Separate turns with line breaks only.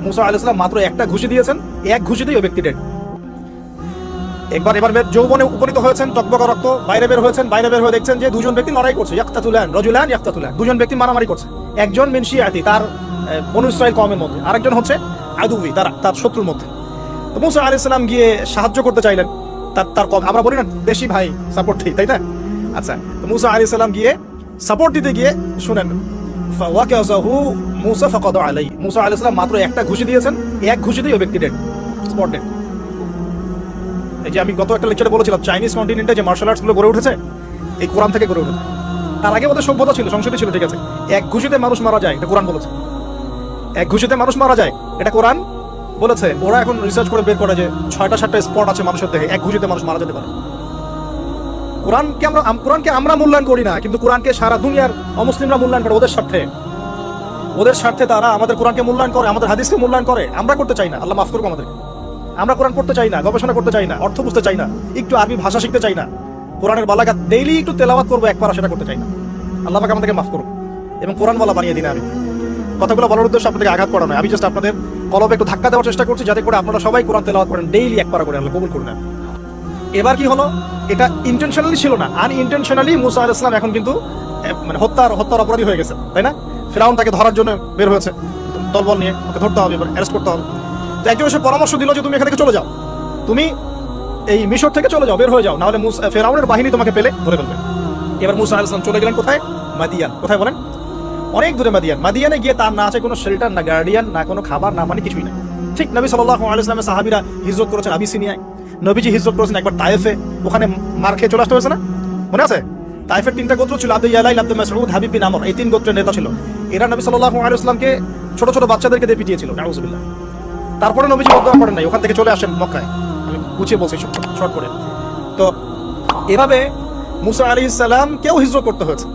মুসা আলাইহিস সালাম মাত্র একটা ঘুষি দিয়েছেন, এক ঘুষিতেই ওই ব্যক্তি ডেড। এবার যৌবনে উপনীত হয়েছেন, টকবকা রক্ত, বাইরে বের হয়েছেন, বাইরে বের হয়ে দেখছেন যে দুজন ব্যক্তি লড়াই করছে, ইয়াকতাতুলান রাজুলান ইয়াকতাতুলান, দুজন ব্যক্তি মারামারি করছে। একজন মিন শিয়াতি, তার বনু ইসরাইল কওমের মধ্যে, আরেকজন হচ্ছে আদুবি, তার শত্রুর মধ্যে। তো মুসা আলাইহিস সালাম গিয়ে সাহায্য করতে চাইলেন, তার কম, আমরা বলি না দেশি ভাই সাপোর্ট দিই, তাই না? আচ্ছা, তো মুসা আলাইহিস সালাম গিয়ে সাপোর্ট দিতে গিয়ে শুনেন, ফাওয়াকাযাহু মুসা ফাকাদা আলাইহি, মুসা আলাইহিস সালাম মাত্র একটা ঘুষি দিয়েছেন, এক ঘুষিতেই ওই ব্যক্তি ডেড, স্পট ডেড। এই যে আমি গত একটা লেকচারে বলেছিলাম, চাইনিজ কন্টিনেন্টে যে মার্শাল আর্টস গুলো গড়ে উঠেছে এই কোরআন থেকে গড়ে উঠেছে। তার আগে ওদের সভ্যতা ছিল, সংস্কৃতি ছিল, ঠিক আছে। এক ঘুষিতে মানুষ মারা যায়, এটা কোরআন বলেছে। এক ঘুষিতে মানুষ মারা যায়, এটা কোরআন বলেছে। ওরা এখন রিসার্চ করে বের করে যে 6টা-7টা স্পট আছে মানুষের দেহে, এক ঘুষিতে মানুষ মারা যেতে পারে। কোরআনকে আমরা মূল্যায়ন করি না, কিন্তু কোরআনকে সারা দুনিয়ার অমুসলিমরা মূল্যায়ন করে ওদের স্বার্থে তারা আমাদের কোরআনকে মূল্যায়ন করে, আমাদের হাদিসকে মূল্যায়ন করে। আমরা করতে চাই না, আল্লাহ মাফ করুক আমাদের। আমরা কোরআন পড়তে চাই না, গবেষণা করতে চাই না, অর্থ বুঝতে চাই না, একটু আরবি ভাষা শিখতে চাই না, কোরআনের বালাগাত ডেইলি একটু তেলাওয়াত করবো একবার, সেটা করতে চাই না। আল্লাহ পাক আমাদেরকে মাফ করুক এবং কোরআন বলা বানিয়ে দিন। আমি কথাগুলো বলার উদ্দেশ্য আপনাদেরকে আঘাত করা নয়, আমি জাস্ট আপনাদের কলবে একটু ধাক্কা দেওয়ার চেষ্টা করছি, যাতে করে আপনারা সবাই কোরআন তেলাওয়াত করেন ডেইলি একবার করে, আল্লাহ কবুল করুন। এবার কি হলো, এটা ইন্টেনশনালি ছিল না, আনইনটেনশনালি মুসা আলাইহিস সালাম এখন কিন্তু মানে হত্যার অপরাধী হয়ে গেছে, তাই না? ফিরআউন তাকে ধরার জন্য বের হয়েছে দলবল নিয়ে, ওকে ধরতে হবে, এবার অ্যারেস্ট করতে হবে। তো একজন এসে পরামর্শ দিল যে তুমি এখান থেকে চলে যাও, তুমি এই মিশর থেকে চলে যাও, বের হয়ে যাও, নাহলে ফিরআউনের বাহিনী তোমাকে পেলে ধরে ফেলবে। এবার মুসা আলাইহিস সালাম চলে গেলেন কোথায়? মাদিয়ান। কোথায় বলেন? অনেক দূরে মাদিয়ান। মাদিয়ানে গিয়ে তার না আছে কোনো শেল্টার, না গার্ডিয়ান, না কোনো খাবার, না পানি, কিছুই নাই। ঠিক নবী সাল্লাল্লাহু আলাইহি ওয়াসাল্লামের সাহাবীরা হিজরত করেছেন আবিসিনিয়ায়, নবীজি হিজরত করেছেন একবার তায়েফে, ওখানে মার খেয়ে চলে আসতে হয়েছে না, মনে আছে? তায়েফের 3টা গোত্র ছিল, আব্দু ইয়ালাইল, আব্দু মাসউদ, হাবিব বিন আমর, এই 3 গোত্রের নেতা ছিল। এরা নবী সাল্লাল্লাহু আলাইহি ওয়াসাল্লামকে ছোট ছোট বাচ্চাদেরকে দিয়ে পিটিয়েছিল, নাউযুবিল্লাহ। তারপরে নবীজি বদদোয়া করেন নাই, ওখান থেকে চলে আসেন মক্কায়। আমি গুছিয়ে বলছি শর্ট করে। তো এভাবে মুসা আলাইহিস সালাম কেউ হিজরত করতে হয়েছে।